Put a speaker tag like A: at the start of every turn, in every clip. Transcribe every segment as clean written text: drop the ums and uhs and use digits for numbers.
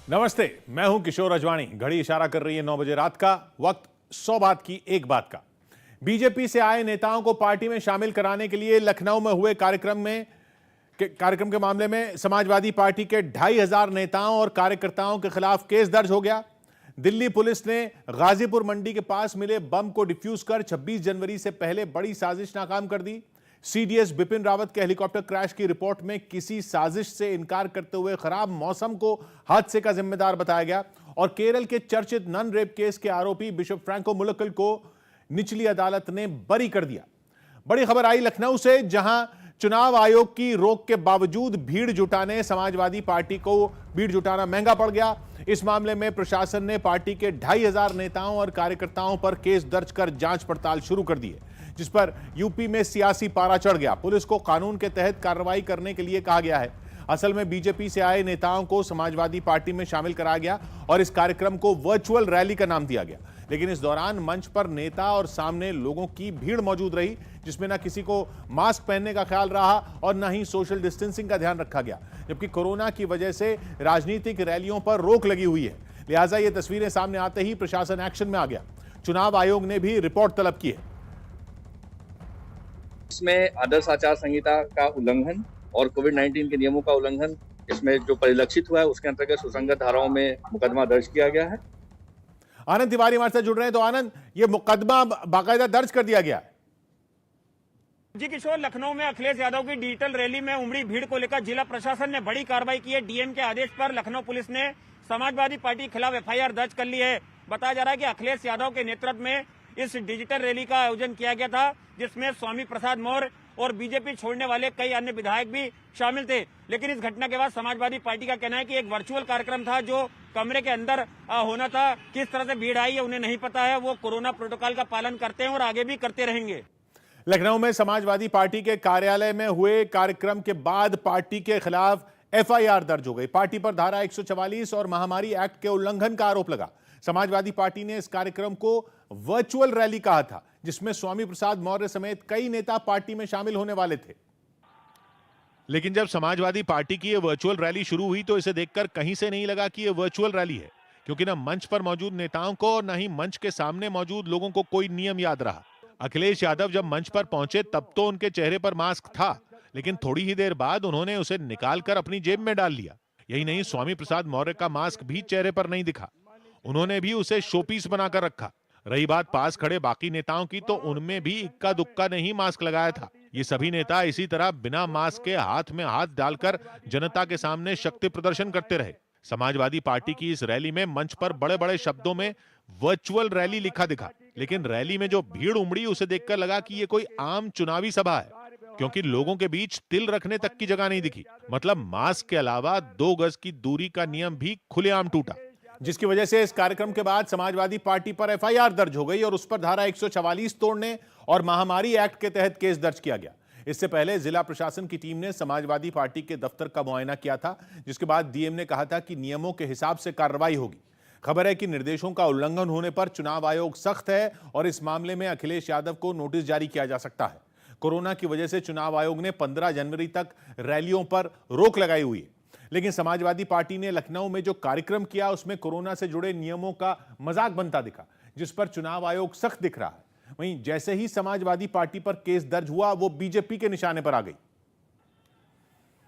A: नमस्ते, मैं हूं किशोर अजवाणी। घड़ी इशारा कर रही है 9 बजे रात का। वक्त 100 बात की एक बात का। बीजेपी से आए नेताओं को पार्टी में शामिल कराने के लिए लखनऊ में हुए कार्यक्रम के मामले में समाजवादी पार्टी के 2500 नेताओं और कार्यकर्ताओं के खिलाफ केस दर्ज हो गया। दिल्ली पुलिस ने गाजीपुर मंडी के पास मिले बम को डिफ्यूज कर 26 जनवरी से पहले बड़ी साजिश नाकाम कर दी। सीडीएस बिपिन रावत के हेलीकॉप्टर क्रैश की रिपोर्ट में किसी साजिश से इनकार करते हुए खराब मौसम को हादसे का जिम्मेदार बताया गया और केरल के चर्चित नन रेप केस के आरोपी बिशप फ्रैंको मुलक्कल को निचली अदालत ने बरी कर दिया। बड़ी खबर आई लखनऊ से, जहां चुनाव आयोग की रोक के बावजूद भीड़ समाजवादी पार्टी को भीड़ जुटाना महंगा पड़ गया। इस मामले में प्रशासन ने पार्टी के 2500 नेताओं और कार्यकर्ताओं पर केस दर्ज कर जांच पड़ताल शुरू कर दी है, जिस पर यूपी में सियासी पारा चढ़ गया। पुलिस को कानून के तहत कार्रवाई करने के लिए कहा गया है। असल में बीजेपी से आए नेताओं को समाजवादी पार्टी में शामिल कराया गया और इस कार्यक्रम को वर्चुअल रैली का नाम दिया गया। लेकिन इस दौरान मंच पर नेता और सामने लोगों की भीड़ मौजूद रही, जिसमें न किसी को मास्क पहनने का ख्याल रहा और न ही सोशल डिस्टेंसिंग का ध्यान रखा गया, जबकि कोरोना की वजह से राजनीतिक रैलियों पर रोक लगी हुई है। लिहाजा ये तस्वीरें सामने आते ही प्रशासन एक्शन में आ गया। चुनाव आयोग ने भी रिपोर्ट तलब की है।
B: इसमें आदर्श आचार संहिता का उल्लंघन और कोविड-19 के नियमों का उल्लंघन इसमें जो परिलक्षित हुआ है, उसके अंतर्गत सुसंगत धाराओं में मुकदमा दर्ज किया गया है।
A: आनंद तिवारी हमारे साथ जुड़ रहे हैं। तो आनंद, ये मुकदमा बाकायदा दर्ज कर दिया गया है?
C: जी किशोर, लखनऊ में अखिलेश यादव की डिजिटल रैली में उमड़ी भीड़ को लेकर जिला प्रशासन ने बड़ी कार्रवाई की है। डीएम के आदेश पर लखनऊ पुलिस ने समाजवादी पार्टी के खिलाफ एफआईआर दर्ज कर ली है। बताया जा रहा है कि अखिलेश यादव के नेतृत्व में इस डिजिटल रैली का आयोजन किया गया था, जिसमें स्वामी प्रसाद मौर्य और बीजेपी छोड़ने वाले कई अन्य विधायक भी शामिल थे। लेकिन इस घटना के बाद समाजवादी पार्टी का कहना है कि एक वर्चुअल कार्यक्रम था जो कमरे के अंदर होना था। किस तरह से भीड़ आई है उन्हें नहीं पता है। वो कोरोना प्रोटोकॉल का पालन करते हैं और आगे भी करते रहेंगे।
A: लखनऊ में समाजवादी पार्टी के कार्यालय में हुए कार्यक्रम के बाद पार्टी के खिलाफ एफआईआर दर्ज हो गई। पार्टी पर धारा 144 और महामारी एक्ट के उल्लंघन का आरोप लगा। समाजवादी पार्टी ने इस कार्यक्रम को वर्चुअल रैली कहा था, जिसमें स्वामी प्रसाद मौर्य समेत कई नेता पार्टी में शामिल होने वाले थे। लेकिन जब समाजवादी पार्टी की यह वर्चुअल रैली शुरू हुई तो इसे देखकर कहीं से नहीं लगा कि यह वर्चुअल रैली है, क्योंकि न मंच पर मौजूद नेताओं को और न ही मंच के सामने मौजूद लोगों को कोई नियम याद रहा। अखिलेश यादव जब मंच पर पहुंचे तब तो उनके चेहरे पर मास्क था, लेकिन थोड़ी ही देर बाद उन्होंने उसे निकालकर अपनी जेब में डाल लिया। यही नहीं, स्वामी प्रसाद मौर्य का मास्क भी चेहरे पर नहीं दिखा। उन्होंने भी उसे शोपीस बनाकर रखा। रही बात पास खड़े बाकी नेताओं की, तो उनमें भी इक्का दुक्का नहीं मास्क लगाया था। ये सभी नेता इसी तरह बिना मास्क के हाथ में हाथ डालकर जनता के सामने शक्ति प्रदर्शन करते रहे। समाजवादी पार्टी की इस रैली में मंच पर बड़े बड़े शब्दों में वर्चुअल रैली लिखा दिखा, लेकिन रैली में जो भीड़ उमड़ी उसे देखकर लगा कि ये कोई आम चुनावी सभा है, क्योंकि लोगों के बीच तिल रखने तक की जगह नहीं दिखी। मतलब मास्क के अलावा 2 गज की दूरी का नियम भी खुलेआम टूटा, जिसकी वजह से इस कार्यक्रम के बाद समाजवादी पार्टी पर एफआईआर दर्ज हो गई और उस पर धारा 144 तोड़ने और महामारी एक्ट के तहत केस दर्ज किया गया। इससे पहले जिला प्रशासन की टीम ने समाजवादी पार्टी के दफ्तर का मुआयना किया था, जिसके बाद डीएम ने कहा था कि नियमों के हिसाब से कार्रवाई होगी। खबर है कि निर्देशों का उल्लंघन होने पर चुनाव आयोग सख्त है और इस मामले में अखिलेश यादव को नोटिस जारी किया जा सकता है। कोरोना की वजह से चुनाव आयोग ने 15 जनवरी तक रैलियों पर रोक लगाई हुई है, लेकिन समाजवादी पार्टी ने लखनऊ में जो कार्यक्रम किया उसमें कोरोना से जुड़े नियमों का मजाक बनता दिखा, जिस पर चुनाव आयोग सख्त दिख रहा है। वहीं जैसे ही समाजवादी पार्टी पर केस दर्ज हुआ, वो बीजेपी के निशाने पर आ गई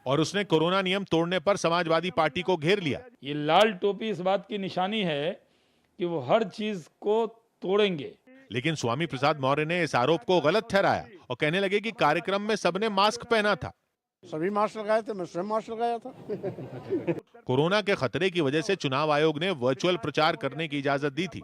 A: और उसने कोरोना नियम तोड़ने पर समाजवादी पार्टी को घेर लिया।
D: ये लाल टोपी इस बात की निशानी है कि वो हर चीज को तोड़ेंगे।
A: लेकिन स्वामी प्रसाद मौर्य ने इस आरोप को गलत ठहराया और कहने लगे कि कार्यक्रम में सबने मास्क पहना था।
E: सभी मास्क लगाए थे, मैं स्वयं मास्क लगाया था।
A: कोरोना के खतरे की वजह से चुनाव आयोग ने वर्चुअल प्रचार करने की इजाजत दी थी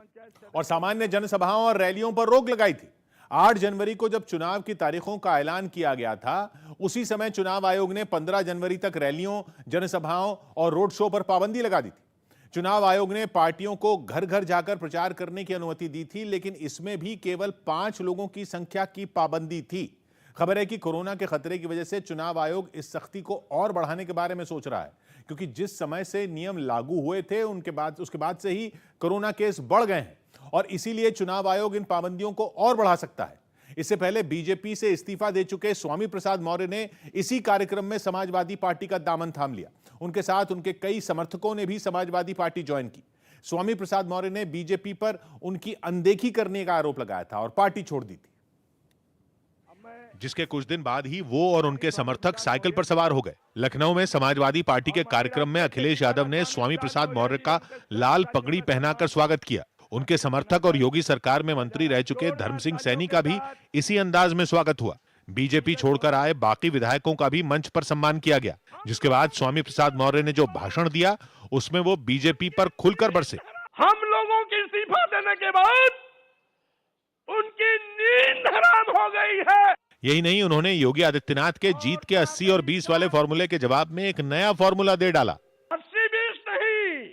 A: और सामान्य जनसभाओं और रैलियों पर रोक लगाई थी। 8 जनवरी को जब चुनाव की तारीखों का ऐलान किया गया था, उसी समय चुनाव आयोग ने 15 जनवरी तक रैलियों, जनसभाओं और रोड शो पर पाबंदी लगा दी थी। चुनाव आयोग ने पार्टियों को घर घर जाकर प्रचार करने की अनुमति दी थी, लेकिन इसमें भी केवल 5 लोगों की संख्या की पाबंदी थी। खबर है कि कोरोना के खतरे की वजह से चुनाव आयोग इस सख्ती को और बढ़ाने के बारे में सोच रहा है, क्योंकि जिस समय से नियम लागू हुए थे उसके बाद से ही कोरोना केस बढ़ गए हैं और इसीलिए चुनाव आयोग इन पाबंदियों को और बढ़ा सकता है। इससे पहले बीजेपी से इस्तीफा दे चुके स्वामी प्रसाद मौर्य ने इसी कार्यक्रम में समाजवादी पार्टी का दामन थाम लिया। उनके साथ उनके कई समर्थकों ने भी समाजवादी पार्टी ज्वाइन की। स्वामी प्रसाद मौर्य ने बीजेपी पर उनकी अनदेखी करने का आरोप लगाया था और पार्टी छोड़ दी थी, जिसके कुछ दिन बाद ही वो और उनके समर्थक साइकिल पर सवार हो गए। लखनऊ में समाजवादी पार्टी के कार्यक्रम में अखिलेश यादव ने स्वामी प्रसाद मौर्य का लाल पगड़ी पहनाकर स्वागत किया। उनके समर्थक और योगी सरकार में मंत्री रह चुके धर्म सिंह सैनी का भी इसी अंदाज में स्वागत हुआ। बीजेपी छोड़कर आए बाकी विधायकों का भी मंच पर सम्मान किया गया, जिसके बाद स्वामी प्रसाद मौर्य ने जो भाषण दिया उसमें वो बीजेपी पर खुलकर बरसे।
F: हम लोगों के इस्तीफा देने के बाद उनकी नींद हराम हो गई है।
A: यही नहीं, उन्होंने योगी आदित्यनाथ के जीत के 80 और 20 वाले फॉर्मूले के जवाब में एक नया फॉर्मूला दे डाला।
F: 80-20 नहीं,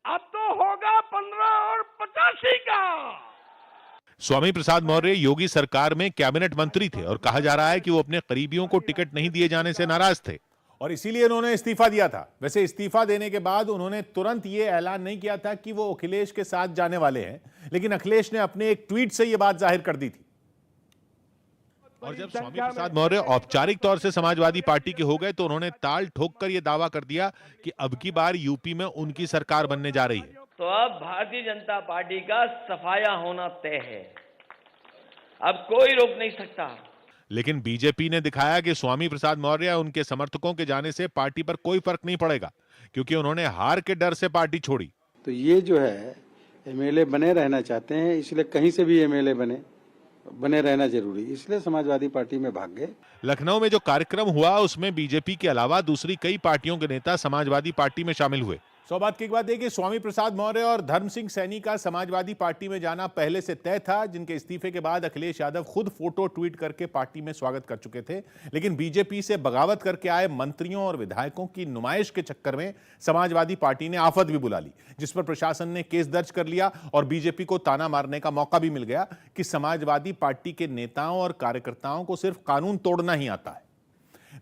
F: अब तो होगा 15 और 85 का।
A: स्वामी प्रसाद मौर्य योगी सरकार में कैबिनेट मंत्री थे और कहा जा रहा है कि वो अपने करीबियों को टिकट नहीं दिए जाने से नाराज थे और इसीलिए उन्होंने इस्तीफा दिया था। वैसे इस्तीफा देने के बाद उन्होंने तुरंत ये ऐलान नहीं किया था कि वो अखिलेश के साथ जाने वाले हैं, लेकिन अखिलेश ने अपने एक ट्वीट से ये बात जाहिर कर दी थी। और जब स्वामी प्रसाद मौर्य औपचारिक तौर से समाजवादी पार्टी के हो गए तो उन्होंने ताल ठोककर यह दावा कर दिया कि अब की बार यूपी में उनकी सरकार बनने जा रही है।
G: तो अब भारतीय जनता पार्टी का सफाया होना तय है, अब कोई रोक नहीं सकता।
A: लेकिन बीजेपी ने दिखाया कि स्वामी प्रसाद मौर्य या उनके समर्थकों के जाने से पार्टी पर कोई फर्क नहीं पड़ेगा, क्योंकि उन्होंने हार के डर से पार्टी छोड़ी।
E: तो ये जो है एमएलए बने रहना चाहते हैं, इसलिए कहीं से भी एमएलए बने रहना जरूरी, इसलिए समाजवादी पार्टी में भाग गए।
A: लखनऊ में जो कार्यक्रम हुआ उसमें बीजेपी के अलावा दूसरी कई पार्टियों के नेता समाजवादी पार्टी में शामिल हुए। सौभाग्य की बात है कि स्वामी प्रसाद मौर्य और धर्म सिंह सैनी का समाजवादी पार्टी में जाना पहले से तय था, जिनके इस्तीफे के बाद अखिलेश यादव खुद फोटो ट्वीट करके पार्टी में स्वागत कर चुके थे। लेकिन बीजेपी से बगावत करके आए मंत्रियों और विधायकों की नुमाइश के चक्कर में समाजवादी पार्टी ने आफत भी बुला ली, जिस पर प्रशासन ने केस दर्ज कर लिया और बीजेपी को ताना मारने का मौका भी मिल गया कि समाजवादी पार्टी के नेताओं और कार्यकर्ताओं को सिर्फ कानून तोड़ना ही आता है।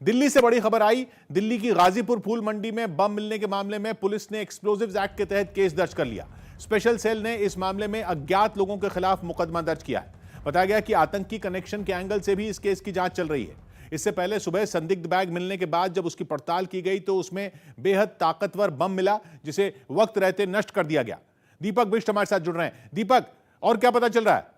A: दिल्ली से बड़ी खबर आई। दिल्ली की गाजीपुर फूल मंडी में बम मिलने के मामले में पुलिस ने एक्सप्लोजिव्स एक्ट के तहत केस दर्ज कर लिया। स्पेशल सेल ने इस मामले में अज्ञात लोगों के खिलाफ मुकदमा दर्ज किया है। बताया गया कि आतंकी कनेक्शन के एंगल से भी इस केस की जांच चल रही है। इससे पहले सुबह संदिग्ध बैग मिलने के बाद जब उसकी पड़ताल की गई तो उसमें बेहद ताकतवर बम मिला, जिसे वक्त रहते नष्ट कर दिया गया। दीपक बिष्ट हमारे साथ जुड़ रहे हैं। दीपक, और क्या पता चल रहा है?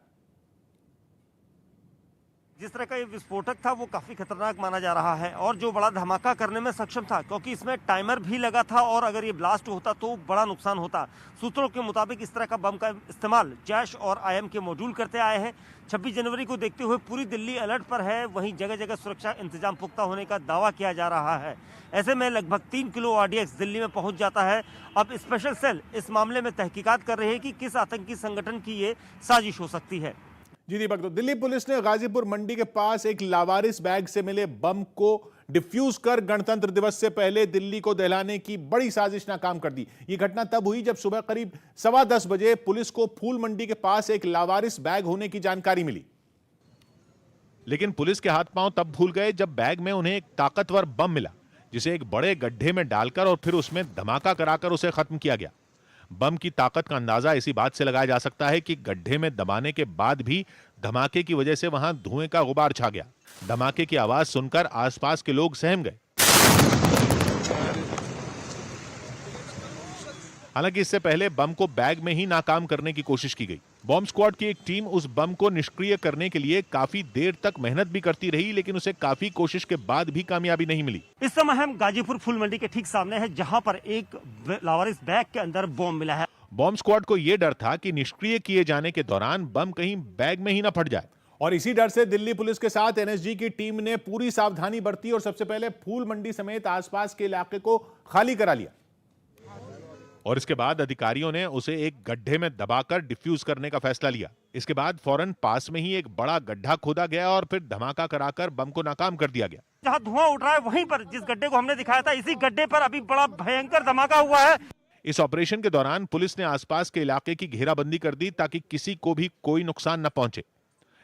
C: जिस तरह का ये विस्फोटक था वो काफी खतरनाक माना जा रहा है और जो बड़ा धमाका करने में सक्षम था, क्योंकि इसमें टाइमर भी लगा था और अगर ये ब्लास्ट होता तो बड़ा नुकसान होता। सूत्रों के मुताबिक इस तरह का बम का इस्तेमाल जैश और आईएम के मॉड्यूल करते आए हैं। 26 जनवरी को देखते हुए पूरी दिल्ली अलर्ट पर है, वहीं जगह जगह सुरक्षा इंतजाम पुख्ता होने का दावा किया जा रहा है। ऐसे में लगभग 3 किलो RDX दिल्ली में पहुंच जाता है। अब स्पेशल सेल इस मामले में तहकीकात कर रही है कि किस आतंकी संगठन की ये साजिश हो सकती है।
A: जी दीपक, तो दिल्ली पुलिस ने गाजीपुर मंडी के पास एक लावारिस बैग से मिले बम को डिफ्यूज कर गणतंत्र दिवस से पहले दिल्ली को दहलाने की बड़ी साजिश नाकाम कर दी। यह घटना तब हुई जब सुबह करीब 10:15 बजे पुलिस को फूल मंडी के पास एक लावारिस बैग होने की जानकारी मिली। लेकिन पुलिस के हाथ पांव तब भूल गए जब बैग में उन्हें एक ताकतवर बम मिला, जिसे एक बड़े गड्ढे में डालकर और फिर उसमें धमाका कराकर उसे खत्म किया गया। बम की ताकत का अंदाजा इसी बात से लगाया जा सकता है कि गड्ढे में दबाने के बाद भी धमाके की वजह से वहां धुएं का गुबार छा गया। धमाके की आवाज सुनकर आसपास के लोग सहम गए। हालांकि इससे पहले बम को बैग में ही नाकाम करने की कोशिश की गई। बॉम्ब स्क्वाड की एक टीम उस बम को निष्क्रिय करने के लिए काफी देर तक मेहनत भी करती रही, लेकिन उसे काफी कोशिश के बाद भी कामयाबी नहीं मिली।
C: इस समय हम गाजीपुर फूल मंडी के ठीक सामने हैं, जहां पर एक लावारिस बैग के अंदर बम मिला है।
A: बॉम्ब स्क्वाड को यह डर था कि निष्क्रिय किए जाने के दौरान बम कहीं बैग में ही न फट जाए, और इसी डर से दिल्ली पुलिस के साथ NSG की टीम ने पूरी सावधानी बरती और सबसे पहले फूल मंडी समेत आसपास के इलाके को खाली करा लिया। और इसके बाद अधिकारियों ने उसे एक गड्ढे में दबाकर डिफ्यूज करने का फैसला लिया। इसके बाद फौरन पास में ही एक बड़ा गड्ढा खोदा गया और फिर धमाका कराकर बम को नाकाम कर दिया गया।
C: जहां धुआं उठ रहा है वहीं पर जिस गड्ढे को हमने दिखाया था, इसी गड्ढे पर अभी बड़ा भयंकर धमाका हुआ है।
A: इस ऑपरेशन के दौरान पुलिस ने आसपास के इलाके की घेराबंदी कर दी ताकि किसी को भी कोई नुकसान न पहुंचे।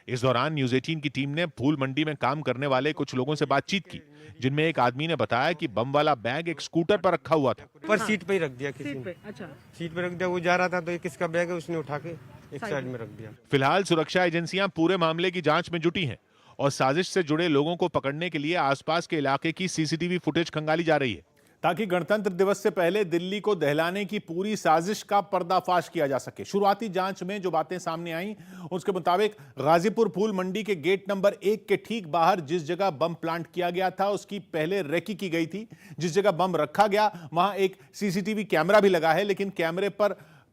A: इस दौरान न्यूज 18 की टीम ने फूल मंडी में काम करने वाले कुछ लोगों से बातचीत की, जिनमें एक आदमी ने बताया कि बम वाला बैग एक स्कूटर पर रखा हुआ था।
H: पर सीट पे ही रख दिया किसी ने। अच्छा, सीट पे रख दिया। वो जा रहा था तो ये किसका बैग है, उसने उठा के एक साइड में रख दिया।
A: फिलहाल सुरक्षा एजेंसियां पूरे मामले की जांच में जुटी हैं और साजिश से जुड़े लोगों को पकड़ने के लिए आसपास के इलाके की CCTV फुटेज खंगाली जा रही है। ताकि गणतंत्र दिवस से पहले दिल्ली को दहलाने की पूरी साजिश का पर्दाफाश किया जा सके। शुरुआती जांच में जो बातें सामने आई उसके मुताबिक गाजीपुर फूल मंडी के गेट नंबर 1 के ठीक बाहर जिस जगह बम प्लांट किया गया था उसकी पहले रेकी की गई थी। जिस जगह बम रखा गया वहां एक सीसीटीवी कैमरा भी लगा है, लेकिन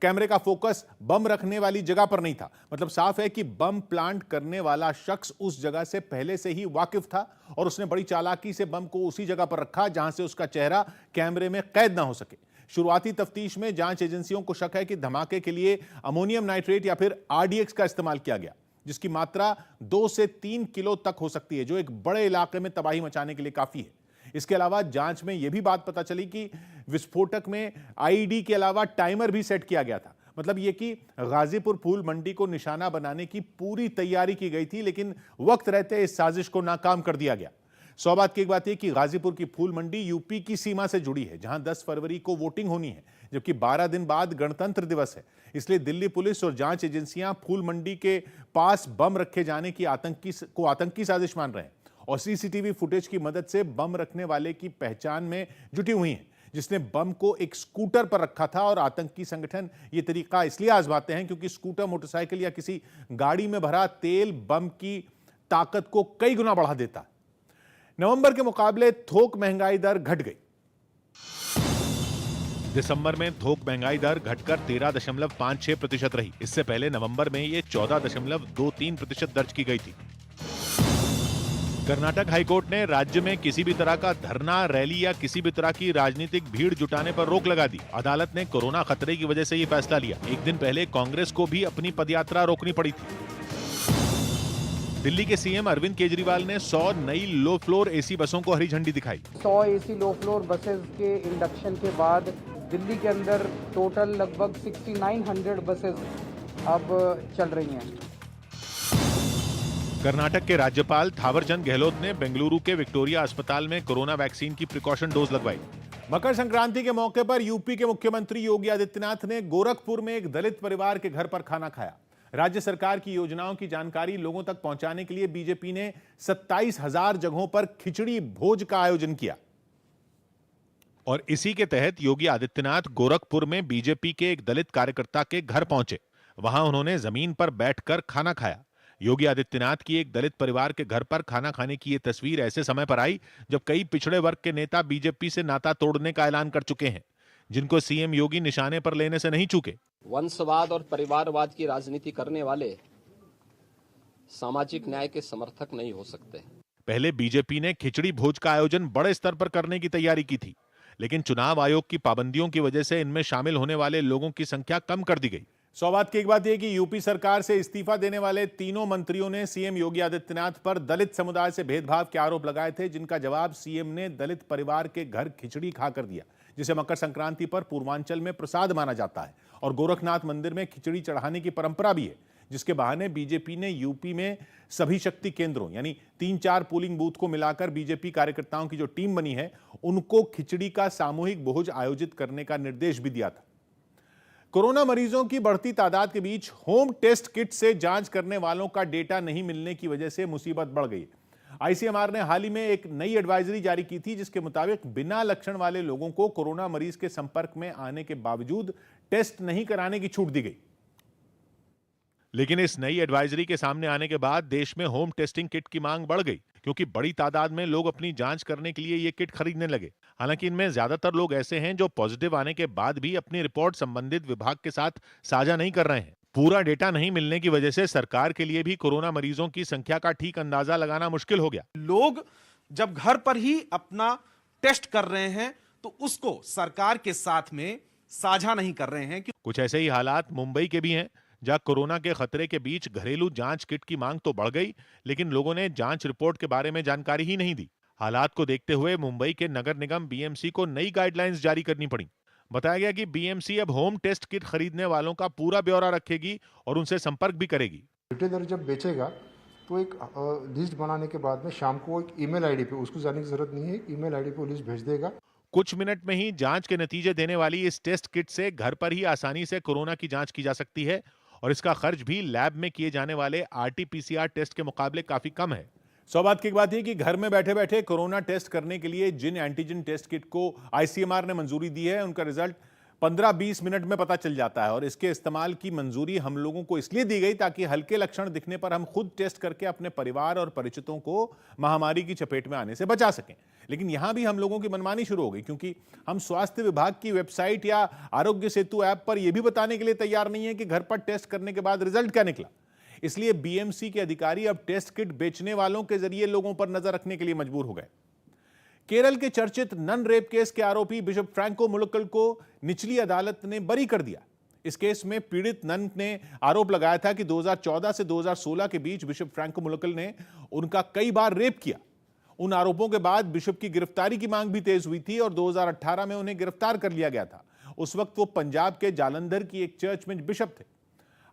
A: कैमरे का फोकस बम रखने वाली जगह पर नहीं था। मतलब साफ है कि बम प्लांट करने वाला शख्स उस जगह से पहले से ही वाकिफ था और उसने बड़ी चालाकी से बम को उसी जगह पर रखा जहां से उसका चेहरा कैमरे में कैद ना हो सके। शुरुआती तफ्तीश में जांच एजेंसियों को शक है कि धमाके के लिए अमोनियम नाइट्रेट या फिर आरडीएक्स का इस्तेमाल किया गया, जिसकी मात्रा 2 से 3 किलो तक हो सकती है, जो एक बड़े इलाके में तबाही मचाने के लिए काफी है। इसके अलावा जांच में यह भी बात पता चली कि विस्फोटक में आईईडी के अलावा टाइमर भी सेट किया गया था। मतलब यह कि गाजीपुर फूल मंडी को निशाना बनाने की पूरी तैयारी की गई थी, लेकिन वक्त रहते इस साजिश को नाकाम कर दिया गया। सौ बात की एक बात यह कि गाजीपुर की फूल मंडी यूपी की सीमा से जुड़ी है, जहां 10 फरवरी को वोटिंग होनी है, जबकि 12 दिन बाद गणतंत्र दिवस है। इसलिए दिल्ली पुलिस और जांच एजेंसियां फूल मंडी के पास बम रखे जाने की आतंकी साजिश मान रहे हैं और सीसीटीवी फुटेज की मदद से बम रखने वाले की पहचान में जुटी हुई हैं, जिसने बम को एक स्कूटर पर रखा था। और आतंकी संगठन ये तरीका इसलिए आजमाते हैं क्योंकि स्कूटर, मोटरसाइकिल या किसी गाड़ी में भरा तेल बम की ताकत को कई गुना बढ़ा देता है। नवंबर के मुकाबले थोक महंगाई दर घट गई। दिसंबर में थोक महंगाई दर घटकर 13.56% रही। इससे पहले नवंबर में यह 14.23% दर्ज की गई थी। कर्नाटक हाईकोर्ट ने राज्य में किसी भी तरह का धरना, रैली या किसी भी तरह की राजनीतिक भीड़ जुटाने पर रोक लगा दी। अदालत ने कोरोना खतरे की वजह से यह फैसला लिया। एक दिन पहले कांग्रेस को भी अपनी पदयात्रा रोकनी पड़ी थी। दिल्ली के सीएम अरविंद केजरीवाल ने 100 नई लो फ्लोर एसी बसों को हरी झंडी दिखाई।
I: 100 एसी लो फ्लोर बसेस के इंडक्शन के बाद दिल्ली के अंदर टोटल लगभग 6900 बसेस अब चल रही हैं।
A: कर्नाटक के राज्यपाल थावरचंद गहलोत ने बेंगलुरु के विक्टोरिया अस्पताल में कोरोना वैक्सीन की प्रिकॉशन डोज लगवाई। मकर संक्रांति के मौके पर यूपी के मुख्यमंत्री योगी आदित्यनाथ ने गोरखपुर में एक दलित परिवार के घर पर खाना खाया। राज्य सरकार की योजनाओं की जानकारी लोगों तक पहुंचाने के लिए बीजेपी ने 27,000 जगहों पर खिचड़ी भोज का आयोजन किया और इसी के तहत योगी आदित्यनाथ गोरखपुर में बीजेपी के एक दलित कार्यकर्ता के घर पहुंचे। वहां उन्होंने जमीन पर बैठकर खाना खाया। योगी आदित्यनाथ की एक दलित परिवार के घर पर खाना खाने की यह तस्वीर ऐसे समय पर आई जब कई पिछड़े वर्ग के नेता बीजेपी से नाता तोड़ने का ऐलान कर चुके हैं, जिनको सीएम योगी निशाने पर लेने से नहीं चूके।
J: वंशवाद और परिवारवाद की राजनीति करने वाले सामाजिक न्याय के समर्थक नहीं हो सकते।
A: पहले बीजेपी ने खिचड़ी भोज का आयोजन बड़े स्तर पर करने की तैयारी की थी, लेकिन चुनाव आयोग की पाबंदियों की वजह से इनमें शामिल होने वाले लोगों की संख्या कम कर दी गई। सौ बात की एक बात यह कि यूपी सरकार से इस्तीफा देने वाले तीनों मंत्रियों ने सीएम योगी आदित्यनाथ पर दलित समुदाय से भेदभाव के आरोप लगाए थे, जिनका जवाब सीएम ने दलित परिवार के घर खिचड़ी खाकर दिया, जिसे मकर संक्रांति पर पूर्वांचल में प्रसाद माना जाता है और गोरखनाथ मंदिर में खिचड़ी चढ़ाने की परंपरा भी है, जिसके बहाने बीजेपी ने यूपी में सभी शक्ति केंद्रों यानी 3-4 पोलिंग बूथ को मिलाकर बीजेपी कार्यकर्ताओं की जो टीम बनी है उनको खिचड़ी का सामूहिक भोज आयोजित करने का निर्देश भी दिया था। कोरोना मरीजों की बढ़ती तादाद के बीच होम टेस्ट किट से जांच करने वालों का डेटा नहीं मिलने की वजह से मुसीबत बढ़ गई। आईसीएमआर ने हाल ही में एक नई एडवाइजरी जारी की थी, जिसके मुताबिक बिना लक्षण वाले लोगों को कोरोना मरीज के संपर्क में आने के बावजूद टेस्ट नहीं कराने की छूट दी गई। लेकिन इस नई एडवाइजरी के सामने आने के बाद देश में होम टेस्टिंग किट की मांग बढ़ गई, क्योंकि बड़ी तादाद में लोग अपनी जांच करने के लिए ये किट खरीदने लगे। हालांकि इनमें ज्यादातर लोग ऐसे हैं जो पॉजिटिव आने के बाद भी अपनी रिपोर्ट संबंधित विभाग के साथ साझा नहीं कर रहे हैं। पूरा डेटा नहीं मिलने की वजह से सरकार के लिए भी कोरोना मरीजों की संख्या का ठीक अंदाजा लगाना मुश्किल हो गया।
K: लोग जब घर पर ही अपना टेस्ट कर रहे हैं तो उसको सरकार के साथ में साझा नहीं कर रहे हैं।
A: कुछ ऐसे ही हालात मुंबई के भी हैं, जहां कोरोना के खतरे के बीच घरेलू जांच किट की मांग तो बढ़ गई, लेकिन लोगों ने जांच रिपोर्ट के बारे में जानकारी ही नहीं दी। हालात को देखते हुए मुंबई के नगर निगम बीएमसी को नई गाइडलाइंस जारी करनी पड़ी। बताया गया कि बीएमसी अब होम टेस्ट किट खरीदने वालों का पूरा ब्यौरा रखेगी और उनसे संपर्क भी करेगी।
L: रिटेलर जब बेचेगा तो एक लिस्ट बनाने के बाद में शाम को एक ईमेल आईडी पे, उसको जाने की जरूरत नहीं है, ईमेल आईडी पे लिस्ट भेज देगा।
A: कुछ मिनट में ही जांच के नतीजे देने वाली इस टेस्ट किट से घर पर ही आसानी से कोरोना की जांच की जा सकती है और इसका खर्च भी लैब में किए जाने वाले आरटी-पीसीआर टेस्ट के मुकाबले काफी कम है। सौभाग्य की बात है कि घर में बैठे बैठे कोरोना टेस्ट करने के लिए जिन एंटीजन टेस्ट किट को आईसीएमआर ने मंजूरी दी है, उनका रिजल्ट 15-20 मिनट में पता चल जाता है। और इसके इस्तेमाल की मंजूरी हम लोगों को इसलिए दी गई ताकि हल्के लक्षण दिखने पर हम खुद टेस्ट करके अपने परिवार और परिचितों को महामारी की चपेट में आने से बचा सकें। लेकिन यहां भी हम लोगों की मनमानी शुरू हो गई, क्योंकि हम स्वास्थ्य विभाग की वेबसाइट या आरोग्य सेतु ऐप पर यह भी बताने के लिए तैयार नहीं है कि घर पर टेस्ट करने के बाद रिजल्ट क्या निकला। इसलिए बीएमसी के अधिकारी अब टेस्ट किट बेचने वालों के जरिए लोगों पर नजर रखने के लिए मजबूर हो गए। केरल के चर्चित नन रेप केस के आरोपी बिशप फ्रैंको मुलक्कल को निचली अदालत ने बरी कर दिया। इस केस में पीड़ित नन ने आरोप लगाया था कि 2014 से 2016 के बीच बिशप फ्रैंको मुलक्कल ने उनका कई बार रेप किया। उन आरोपों के बाद बिशप की गिरफ्तारी की मांग भी तेज हुई थी और 2018 में उन्हें गिरफ्तार कर लिया गया था। उस वक्त वो पंजाब के जालंधर की एक चर्च में बिशप थे।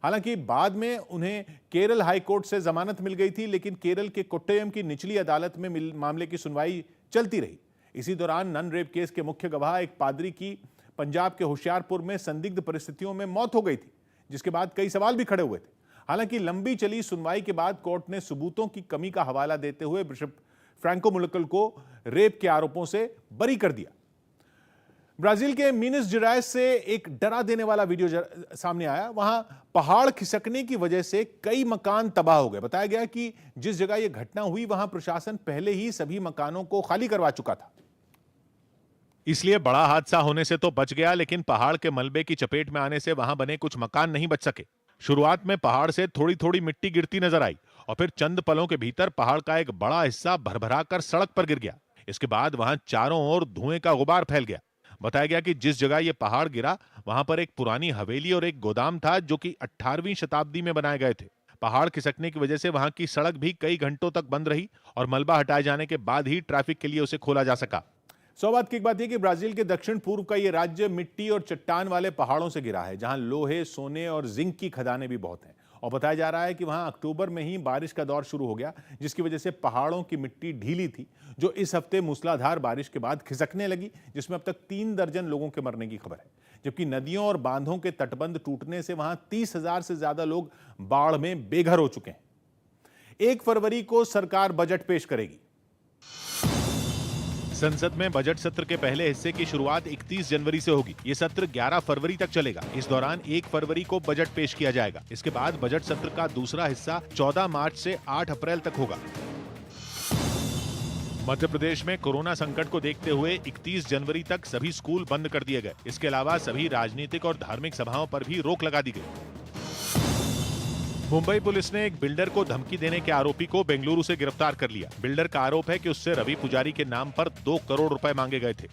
A: हालांकि बाद में उन्हें केरल हाई कोर्ट से जमानत मिल गई थी, लेकिन केरल के कोट्टयम की निचली अदालत में मामले की सुनवाई चलती रही। इसी दौरान नन रेप केस के मुख्य गवाह एक पादरी की पंजाब के होशियारपुर में संदिग्ध परिस्थितियों में मौत हो गई थी, जिसके बाद कई सवाल भी खड़े हुए थे। हालांकि लंबी चली सुनवाई के बाद कोर्ट ने सबूतों की कमी का हवाला देते हुए बिशप फ्रैंको मुलक्कल को रेप के आरोपों से बरी कर दिया। ब्राजील के मिनस जेराइस से एक डरा देने वाला वीडियो सामने आया। वहां पहाड़ खिसकने की वजह से कई मकान तबाह हो गए। बताया गया कि जिस जगह यह घटना हुई वहां प्रशासन पहले ही सभी मकानों को खाली करवा चुका था। इसलिए बड़ा हादसा होने से तो बच गया, लेकिन पहाड़ के मलबे की चपेट में आने से वहां बने कुछ मकान नहीं बच सके। शुरुआत में पहाड़ से थोड़ी थोड़ी मिट्टी गिरती नजर आई और फिर चंद पलों के भीतर पहाड़ का एक बड़ा हिस्सा भरभरा कर सड़क पर गिर गया। इसके बाद वहां चारों ओर धुएं का गुबार फैल गया। बताया गया कि जिस जगह यह पहाड़ गिरा वहां पर एक पुरानी हवेली और एक गोदाम था, जो कि 18वीं शताब्दी में बनाए गए थे। पहाड़ खिसकने की वजह से वहां की सड़क भी कई घंटों तक बंद रही और मलबा हटाए जाने के बाद ही ट्रैफिक के लिए उसे खोला जा सका। सौभाग्य की बात यह कि ब्राजील के दक्षिण पूर्व का यह राज्य मिट्टी और चट्टान वाले पहाड़ों से घिरा है, जहां लोहे, सोने और जिंक की खदानें भी बहुत हैं। और बताया जा रहा है कि वहां अक्टूबर में ही बारिश का दौर शुरू हो गया, जिसकी वजह से पहाड़ों की मिट्टी ढीली थी, जो इस हफ्ते मूसलाधार बारिश के बाद खिसकने लगी, जिसमें अब तक 3 दर्जन लोगों के मरने की खबर है। जबकि नदियों और बांधों के तटबंध टूटने से वहां 30,000 से ज्यादा लोग बाढ़ में बेघर हो चुके हैं। 1 फरवरी को सरकार बजट पेश करेगी। संसद में बजट सत्र के पहले हिस्से की शुरुआत 31 जनवरी से होगी। ये सत्र 11 फरवरी तक चलेगा। इस दौरान 1 फरवरी को बजट पेश किया जाएगा। इसके बाद बजट सत्र का दूसरा हिस्सा 14 मार्च से 8 अप्रैल तक होगा। मध्य प्रदेश में कोरोना संकट को देखते हुए 31 जनवरी तक सभी स्कूल बंद कर दिए गए। इसके अलावा सभी राजनीतिक और धार्मिक सभाओं पर भी रोक लगा दी गई। मुंबई पुलिस ने एक बिल्डर को धमकी देने के आरोपी को बेंगलुरु से गिरफ्तार कर लिया। बिल्डर का आरोप है कि उससे रवि पुजारी के नाम पर 2 करोड़ रुपए मांगे गए थे।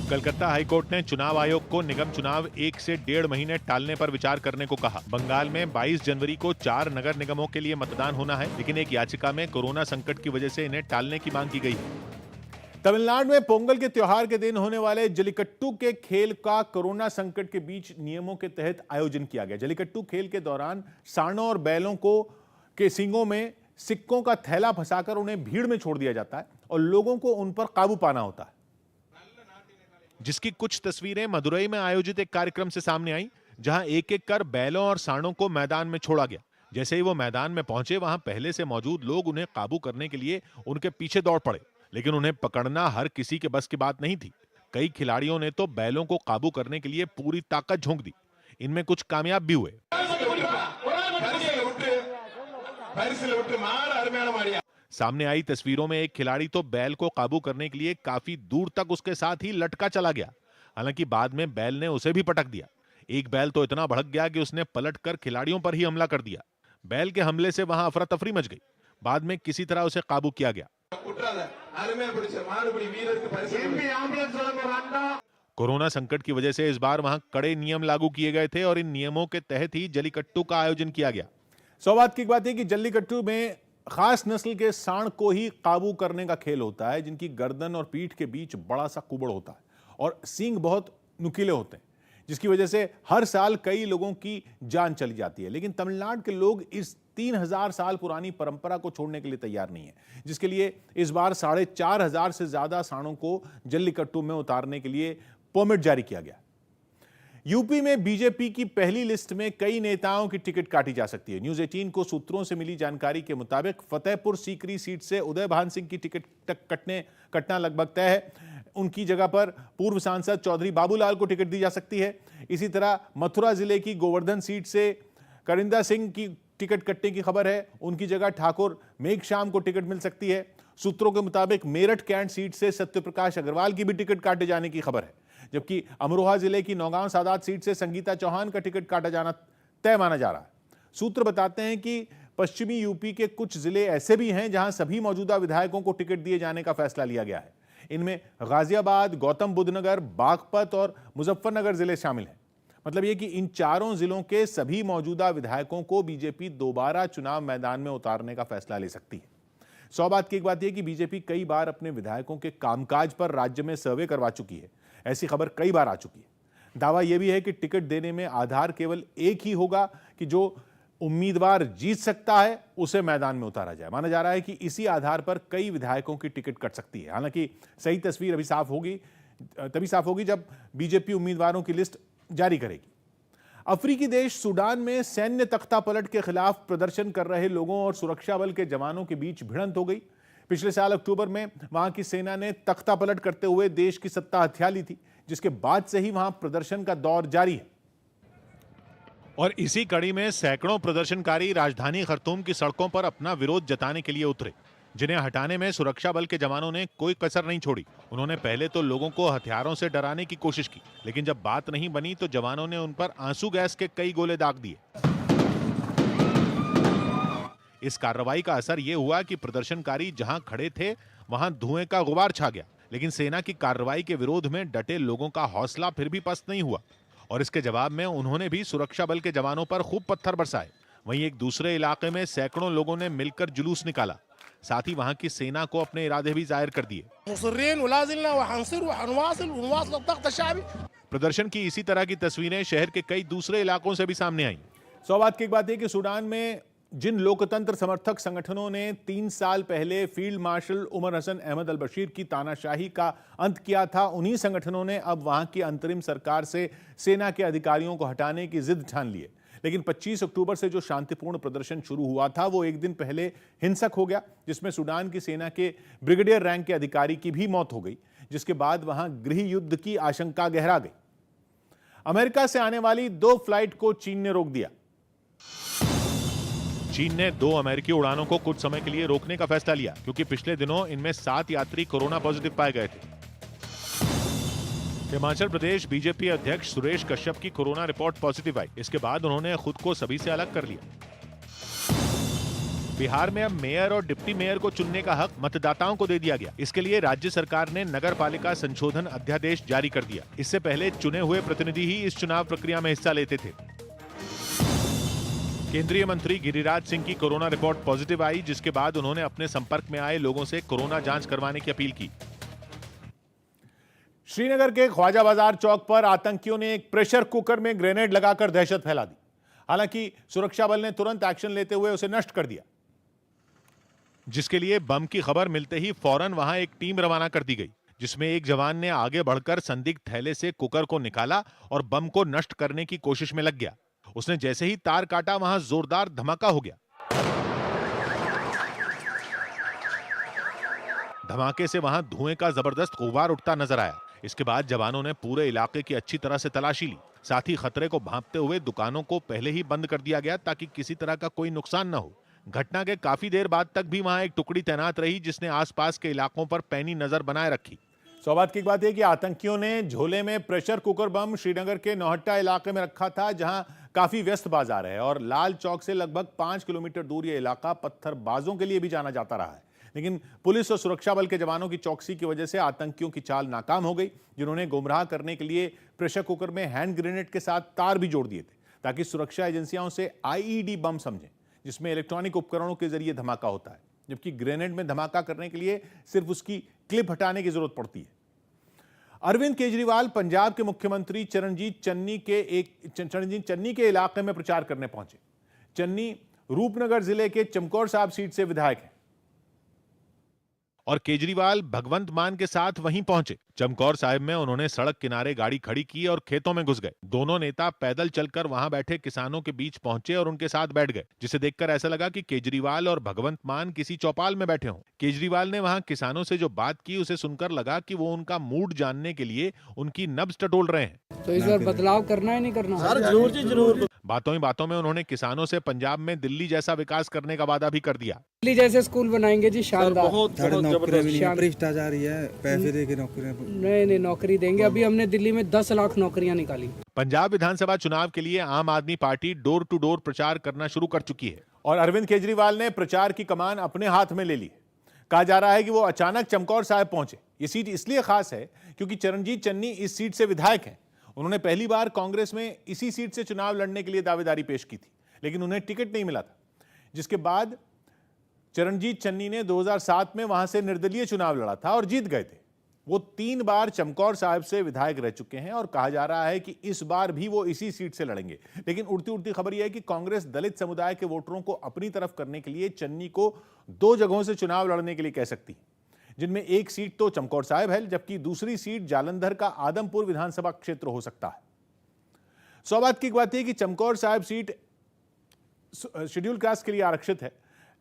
A: कलकत्ता हाईकोर्ट ने चुनाव आयोग को निगम चुनाव 1 से 1.5 महीने टालने पर विचार करने को कहा। बंगाल में 22 जनवरी को 4 नगर निगमों के लिए मतदान होना है, लेकिन एक याचिका में कोरोना संकट की वजह से इन्हें टालने की मांग की गई है। तमिलनाडु में पोंगल के त्योहार के दिन होने वाले जल्लीकट्टू के खेल का कोरोना संकट के बीच नियमों के तहत आयोजन किया गया। जल्लीकट्टू खेल के दौरान सांडों और बैलों को के सींगों में सिक्कों का थैला फंसाकर उन्हें भीड़ में छोड़ दिया जाता है और लोगों को उन पर काबू पाना होता है, जिसकी कुछ तस्वीरें मदुरई में आयोजित एक कार्यक्रम से सामने आई, जहां एक एक कर बैलों और सांडों को मैदान में छोड़ा गया। जैसे ही वो मैदान में पहुंचे, वहां पहले से मौजूद लोग उन्हें काबू करने के लिए उनके पीछे दौड़ पड़े, लेकिन उन्हें पकड़ना हर किसी के बस की बात नहीं थी। कई खिलाड़ियों ने तो बैलों को काबू करने के लिए पूरी ताकत झोंक दी। इनमें कुछ कामयाब भी हुए। सामने आई तस्वीरों में एक खिलाड़ी तो बैल को काबू करने के लिए काफी दूर तक उसके साथ ही लटका चला गया। हालांकि बाद में बैल ने उसे भी पटक दिया। एक बैल तो इतना भड़क गया कि उसने पलटकर खिलाड़ियों पर ही हमला कर दिया। बैल के हमले से वहां अफरा तफरी मच गई। बाद में किसी तरह उसे काबू किया गया। कोरोना संकट की वजह से इस बार वहां कड़े नियम लागू किए गए थे और इन नियमों के तहत ही जल्लीकट्टू का आयोजन किया गया। सौभाग्य की बात है कि जल्लीकट्टू में खास नस्ल के सांड को ही काबू करने का खेल होता है, जिनकी गर्दन और पीठ के बीच बड़ा सा कुबड़ होता है और सींग बहुत नुकीले होते हैं, जिसकी वजह से हर साल कई लोगों की जान चली जाती है। लेकिन तमिलनाडु के लोग इस 3000 साल पुरानी परंपरा को छोड़ने के लिए तैयार नहीं है, जिसके लिए इस बार 4500 से ज्यादा सांडों को जल्लीकट्टू में उतारने के लिए परमिट जारी किया गया। यूपी में बीजेपी की पहली लिस्ट में कई नेताओं की टिकट काटी जा सकती है। न्यूज 18 को सूत्रों से मिली जानकारी के मुताबिक फतेहपुर सीकरी सीट से उदय भान सिंह की टिकट कटना लगभग तय है। उनकी जगह पर पूर्व सांसद चौधरी बाबूलाल को टिकट दी जा सकती है। इसी तरह मथुरा जिले की गोवर्धन सीट से करिंदा सिंह की टिकट कटने की खबर है। उनकी जगह ठाकुर मेघश्याम को टिकट मिल सकती है। सूत्रों के मुताबिक मेरठ कैंट सीट से सत्यप्रकाश अग्रवाल की भी टिकट काटे जाने की खबर है, जबकि अमरोहा जिले की नौगांव सादात सीट से संगीता चौहान का टिकट काटा जाना तय माना जा रहा है। सूत्र बताते हैं कि पश्चिमी यूपी के कुछ जिले ऐसे भी हैं जहां सभी मौजूदा विधायकों को टिकट दिए जाने का फैसला लिया गया है। इनमें गाजियाबाद, गौतम बुद्ध नगर, बागपत और मुजफ्फरनगर जिले शामिल हैं। मतलब यह कि इन चारों जिलों के सभी मौजूदा विधायकों को बीजेपी दोबारा चुनाव मैदान में उतारने का फैसला ले सकती है। 100 बात की एक बात यह कि बीजेपी कई बार अपने विधायकों के कामकाज पर राज्य में सर्वे करवा चुकी है। ऐसी खबर कई बार आ चुकी है। दावा यह भी है कि टिकट देने में आधार केवल एक ही होगा कि जो उम्मीदवार जीत सकता है उसे मैदान में उतारा जाए। माना जा रहा है कि इसी आधार पर कई विधायकों की टिकट कट सकती है। हालांकि सही तस्वीर अभी तभी साफ होगी जब बीजेपी उम्मीदवारों की लिस्ट जारी करेगी। अफ्रीकी देश सूडान में सैन्य तख्तापलट के खिलाफ प्रदर्शन कर रहे लोगों और सुरक्षा बल के जवानों के बीच भिड़ंत हो गई। पिछले साल अक्टूबर में वहां की सेना ने तख्तापलट करते हुए देश की सत्ता हथिया ली थी, जिसके बाद से ही वहां प्रदर्शन का दौर जारी है। और इसी कड़ी में सैकड़ों प्रदर्शनकारी राजधानी खर्तूम की सड़कों पर अपना विरोध जताने के लिए उतरे, जिन्हें हटाने में सुरक्षा बल के जवानों ने कोई कसर नहीं छोड़ी। उन्होंने पहले तो लोगों को हथियारों से डराने की कोशिश की, लेकिन जब बात नहीं बनी तो जवानों ने उन पर आंसू गैस के कई गोले दाग दिए। इस कार्रवाई का असर यह हुआ कि प्रदर्शनकारी जहां खड़े थे वहां धुएं का गुबार छा गया, लेकिन सेना की कार्रवाई के विरोध में डटे लोगों का हौसला फिर भी पस्त नहीं हुआ और इसके जवाब में उन्होंने भी सुरक्षा बल के जवानों पर खूब पत्थर बरसाए। वहीं एक दूसरे इलाके में सैकड़ों लोगों ने मिलकर जुलूस निकाला, साथ ही वहां की सेना को अपने इरादे भी जाहिर कर दिए। प्रदर्शन की इसी तरह की तस्वीरें शहर के कई दूसरे इलाकों से भी सामने आई। 100 बात की एक बात है कि सूडान में जिन लोकतंत्र समर्थक संगठनों ने 3 साल पहले फील्ड मार्शल उमर हसन अहमद अल बशीर की तानाशाही का अंत किया था, उन्हीं संगठनों ने अब वहां की अंतरिम सरकार से सेना के अधिकारियों को हटाने की जिद ठान ली है। लेकिन 25 अक्टूबर से जो शांतिपूर्ण प्रदर्शन शुरू हुआ था वो एक दिन पहले हिंसक हो गया, जिसमें सूडान की सेना के ब्रिगेडियर रैंक के अधिकारी की भी मौत हो गई, जिसके बाद वहां गृह युद्ध की आशंका गहरा गई। अमेरिका से आने वाली 2 फ्लाइट को चीन ने रोक दिया। चीन ने 2 अमेरिकी उड़ानों को कुछ समय के लिए रोकने का फैसला लिया, क्योंकि पिछले दिनों इनमें 7 यात्री कोरोना पॉजिटिव पाए गए थे। हिमाचल प्रदेश बीजेपी अध्यक्ष सुरेश कश्यप की कोरोना रिपोर्ट पॉजिटिव आई। इसके बाद उन्होंने खुद को सभी से अलग कर लिया। बिहार में अब मेयर और डिप्टी मेयर को चुनने का हक मतदाताओं को दे दिया गया। इसके लिए राज्य सरकार ने नगर पालिका संशोधन अध्यादेश जारी कर दिया। इससे पहले चुने हुए प्रतिनिधि ही इस चुनाव प्रक्रिया में हिस्सा लेते थे। केंद्रीय मंत्री गिरिराज सिंह की कोरोना रिपोर्ट पॉजिटिव आई, जिसके बाद उन्होंने अपने संपर्क में आए लोगों से कोरोना जांच करवाने की अपील की। श्रीनगर के ख्वाजा बाजार चौक पर आतंकियों ने एक प्रेशर कुकर में ग्रेनेड लगाकर दहशत फैला दी। हालांकि सुरक्षा बल ने तुरंत एक्शन लेते हुए उसे नष्ट कर दिया, जिसके लिए बम की खबर मिलते ही फौरन वहां एक टीम रवाना कर दी गई, जिसमें एक जवान ने आगे बढ़कर संदिग्ध थैले से कुकर को निकाला और बम को नष्ट करने की कोशिश में लग गया। उसने जैसे ही तार काटा वहां जोरदार धमाका हो गया। धमाके से वहां धुएं का जबरदस्त गुबार उठता नजर आया। इसके बाद जवानों ने पूरे इलाके की अच्छी तरह से तलाशी ली। साथ ही खतरे को भांपते हुए दुकानों को पहले ही बंद कर दिया गया ताकि किसी तरह का कोई नुकसान न हो। घटना के काफी देर बाद तक भी वहां एक टुकड़ी तैनात रही, जिसने आसपास के इलाकों पर पैनी नजर बनाए रखी। 100 बात की बात है कि आतंकियों ने झोले में प्रेशर कुकर बम श्रीनगर के नौहट्टा इलाके में रखा था, जहां काफी व्यस्त बाजार है और लाल चौक से लगभग 5 किलोमीटर दूर यह इलाका पत्थरबाजों के लिए भी जाना जाता रहा है। लेकिन पुलिस और सुरक्षा बल के जवानों की चौकसी की वजह से आतंकियों की चाल नाकाम हो गई, जिन्होंने गुमराह करने के लिए प्रेशर कुकर में हैंड ग्रेनेड के साथ तार भी जोड़ दिए थे, ताकि सुरक्षा एजेंसियां उसे आईईडी बम समझें, जिसमें इलेक्ट्रॉनिक उपकरणों के जरिए धमाका होता है, जबकि ग्रेनेड में धमाका करने के लिए सिर्फ उसकी क्लिप हटाने की जरूरत पड़ती है। अरविंद केजरीवाल पंजाब के मुख्यमंत्री चरणजीत चन्नी के इलाके में प्रचार करने पहुंचे। चन्नी रूपनगर जिले के चमकौर साहब सीट से विधायक हैं और केजरीवाल भगवंत मान के साथ वहीं पहुंचे। चमकौर साहिब में उन्होंने सड़क किनारे गाड़ी खड़ी की और खेतों में घुस गए। दोनों नेता पैदल चलकर वहां बैठे किसानों के बीच पहुंचे और उनके साथ बैठ गए, जिसे देखकर ऐसा लगा कि केजरीवाल और भगवंत मान किसी चौपाल में बैठे हों। केजरीवाल ने वहां किसानों से जो बात की उसे सुनकर लगा कि वो उनका मूड जानने के लिए उनकी नब्ज टटोल रहे हैं।
I: तो इस बार बदलाव करना है नहीं करना?
H: सर जरूर जी जरूर।
A: बातों ही बातों में उन्होंने किसानों से पंजाब में दिल्ली जैसा विकास करने का वादा भी कर दिया।
I: दिल्ली जैसे स्कूल बनाएंगे जी, शानदार।
H: भ्रष्टाचार ही है, पैसे दे के नौकरी।
I: नहीं नौकरी देंगे। अभी हमने दिल्ली में 10 लाख नौकरियां निकाली।
A: पंजाब विधानसभा चुनाव के लिए आम आदमी पार्टी डोर टू डोर प्रचार करना शुरू कर चुकी है और अरविंद केजरीवाल ने प्रचार की कमान अपने हाथ में ले ली। कहा जा रहा है कि वो अचानक चमकौर साहिब पहुंचे। ये सीट इसलिए खास है क्योंकि चरणजीत चन्नी इस सीट से विधायक हैं। उन्होंने पहली बार कांग्रेस में इसी सीट से चुनाव लड़ने के लिए दावेदारी पेश की थी, लेकिन उन्हें टिकट नहीं मिला था, जिसके बाद चरणजीत चन्नी ने 2007 में वहां से निर्दलीय चुनाव लड़ा था और जीत गए थे। वो 3 बार चमकौर साहिब से विधायक रह चुके हैं और कहा जा रहा है कि इस बार भी वो इसी सीट से लड़ेंगे। लेकिन उड़ती उड़ती खबर यह है कि कांग्रेस दलित समुदाय के वोटरों को अपनी तरफ करने के लिए चन्नी को 2 जगहों से चुनाव लड़ने के लिए कह सकती है, जिनमें एक सीट तो चमकौर साहिब है, जबकि दूसरी सीट जालंधर का आदमपुर विधानसभा क्षेत्र हो सकता है। सौभाग्य की बात है कि Chamkaur Sahib seat schedule caste के लिए आरक्षित है,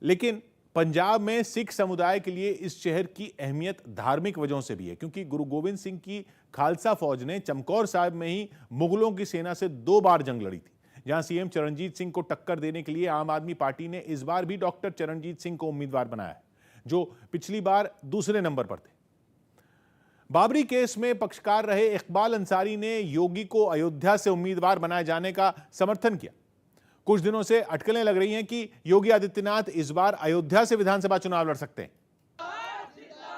A: लेकिन पंजाब में सिख समुदाय के लिए इस शहर की अहमियत धार्मिक वजहों से भी है, क्योंकि गुरु गोविंद सिंह की खालसा फौज ने चमकौर साहिब में ही मुगलों की सेना से 2 बार जंग लड़ी थी। जहां सीएम चरणजीत सिंह को टक्कर देने के लिए आम आदमी पार्टी ने इस बार भी डॉक्टर चरणजीत सिंह को उम्मीदवार बनाया है, जो पिछली बार दूसरे नंबर पर थे। बाबरी केस में पक्षकार रहे इकबाल अंसारी ने योगी को अयोध्या से उम्मीदवार बनाए जाने का समर्थन किया। कुछ दिनों से अटकलें लग रही हैं कि योगी आदित्यनाथ इस बार अयोध्या से विधानसभा चुनाव लड़ सकते हैं,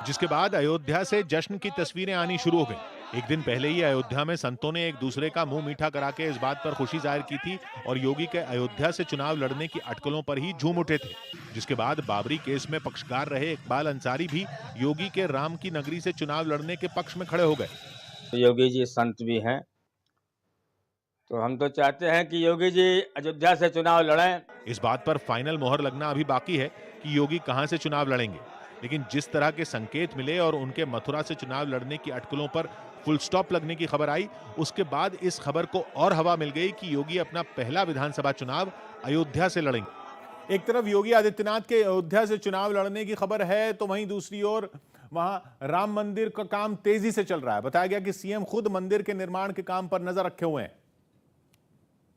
A: जिसके बाद अयोध्या से जश्न की तस्वीरें आनी शुरू हो गई। एक दिन पहले ही अयोध्या में संतों ने एक दूसरे का मुंह मीठा करा के इस बात पर खुशी जाहिर की थी और योगी के अयोध्या से चुनाव लड़ने की अटकलों पर ही झूम उठे थे, जिसके बाद बाबरी केस में पक्षकार रहे इकबाल अंसारी भी योगी के राम की नगरी से चुनाव लड़ने के पक्ष में खड़े हो गए।
M: योगी जी संत भी हैं, तो हम तो चाहते हैं कि योगी जी अयोध्या से चुनाव लड़ें।
A: इस बात पर फाइनल मोहर लगना अभी बाकी है कि योगी कहां से चुनाव लड़ेंगे, लेकिन जिस तरह के संकेत मिले और उनके मथुरा से चुनाव लड़ने की अटकलों पर फुल स्टॉप लगने की खबर आई, उसके बाद इस खबर को और हवा मिल गई कि योगी अपना पहला विधानसभा चुनाव अयोध्या से लड़ेंगे। एक तरफ योगी आदित्यनाथ के अयोध्या से चुनाव लड़ने की खबर है, तो वहीं दूसरी ओर वहां राम मंदिर का काम तेजी से चल रहा है। बताया गया कि सीएम खुद मंदिर के निर्माण के काम पर नजर रखे हुए हैं।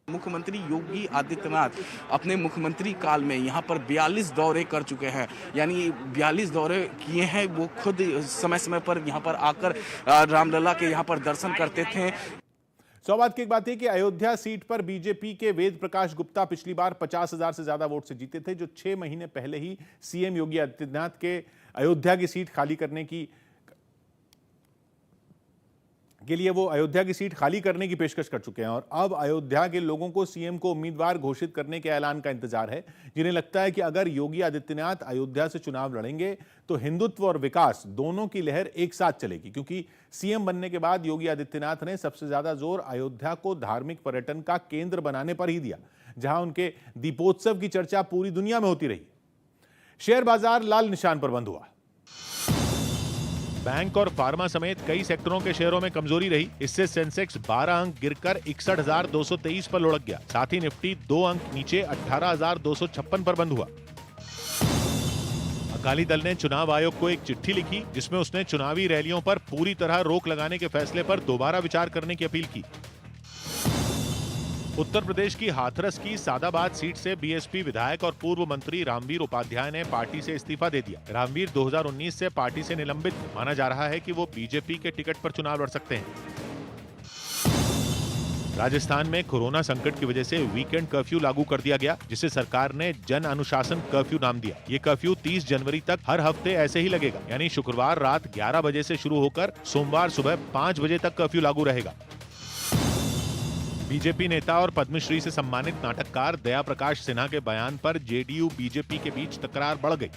N: मुख्यमंत्री योगी आदित्यनाथ अपने मुख्यमंत्री काल में यहाँ पर 42 दौरे कर चुके हैं, यानी 42 दौरे किए हैं। वो खुद समय समय पर यहाँ पर आकर रामलला के यहाँ पर दर्शन करते थे।
A: सौभाग्य की बात है कि अयोध्या सीट पर बीजेपी के वेद प्रकाश गुप्ता पिछली बार 50,000 से ज्यादा वोट से जीते थे, जो 6 महीने पहले ही सीएम योगी आदित्यनाथ के अयोध्या की सीट खाली करने के लिए वो अयोध्या की सीट खाली करने की पेशकश कर चुके हैं और अब अयोध्या के लोगों को सीएम को उम्मीदवार घोषित करने के ऐलान का इंतजार है, जिन्हें लगता है कि अगर योगी आदित्यनाथ अयोध्या से चुनाव लड़ेंगे तो हिंदुत्व और विकास दोनों की लहर एक साथ चलेगी, क्योंकि सीएम बनने के बाद योगी आदित्यनाथ ने सबसे ज्यादा जोर अयोध्या को धार्मिक पर्यटन का केंद्र बनाने पर ही दिया, जहां उनके दीपोत्सव की चर्चा पूरी दुनिया में होती रही। शेयर बाजार लाल निशान पर बंद हुआ। बैंक और फार्मा समेत कई सेक्टरों के शेयरों में कमजोरी रही। इससे सेंसेक्स 12 अंक गिरकर 61,223 पर लुढ़क गया। साथ ही निफ्टी 2 अंक नीचे 18,256 पर बंद हुआ। अकाली दल ने चुनाव आयोग को एक चिट्ठी लिखी, जिसमें उसने चुनावी रैलियों पर पूरी तरह रोक लगाने के फैसले पर दोबारा विचार करने की अपील की। उत्तर प्रदेश की हाथरस की सादाबाद सीट से बीएसपी विधायक और पूर्व मंत्री रामवीर उपाध्याय ने पार्टी से इस्तीफा दे दिया। रामवीर 2019 से पार्टी से निलंबित, माना जा रहा है कि वो बीजेपी के टिकट पर चुनाव लड़ सकते हैं। राजस्थान में कोरोना संकट की वजह से वीकेंड कर्फ्यू लागू कर दिया गया, जिसे सरकार ने जन अनुशासन कर्फ्यू नाम दिया। ये कर्फ्यू 30 जनवरी तक हर हफ्ते ऐसे ही लगेगा, यानी शुक्रवार रात 11 बजे से शुरू होकर सोमवार सुबह 5 बजे तक कर्फ्यू लागू रहेगा। बीजेपी नेता और पद्मश्री से सम्मानित नाटककार दया प्रकाश सिन्हा के बयान पर जेडीयू बीजेपी के बीच तकरार बढ़ गई।